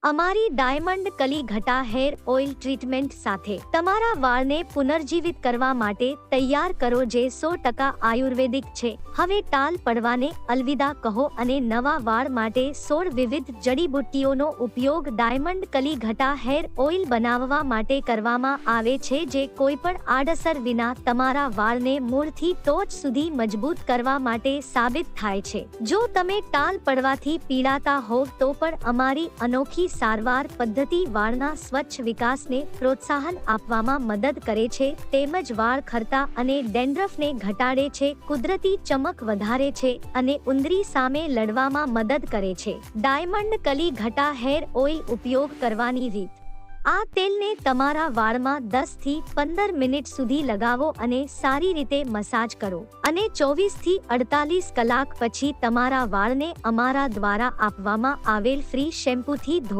અમારી diamond કલી ઘટા hair oil treatment સાથે તમારા વાળને પુનર્જીવિત કરવા માટે તૈયાર કરો, જે 100% આયુર્વેદિક છે. હવે ટાલ પડવાને અલવિદા કહો અને નવા વાળ માટે 16 વિવિધ જડીબુટ્ટીઓનો ઉપયોગ ડાયમંડ કલી ઘટા હેર ઓઇલ બનાવવા માટે કરવામાં આવે છે, જે કોઈપણ આડઅસર વિના તમારા વાળને મૂળથી ટોચ સુધી મજબૂત કરવા માટે સાબિત થાય છે. જો તમે ટાલ પડવાથી પીડાતા હોવ તો પણ અમારી અનોખી સારવાર પદ્ધતિ વાળના સ્વચ્છ વિકાસને પ્રોત્સાહન આપવામાં મદદ કરે છે, તેમજ વાળ ખરતા અને ડેન્ડ્રફને ઘટાડે છે, કુદરતી ચમક વધારે છે અને ઉંદરી સામે લડવામાં મદદ કરે છે. ડાયમંડ કલી ઘટા હેર ઓઇલ ઉપયોગ કરવાની રીત. આ તેલને તમારા વાળમાં 10 થી 15 મિનિટ સુધી લગાવો અને સારી રીતે મસાજ કરો, અને 24 થી 48 કલાક પછી તમારા વાળને અમારા દ્વારા આપવામાં આવેલ ફ્રી શેમ્પૂથી ધો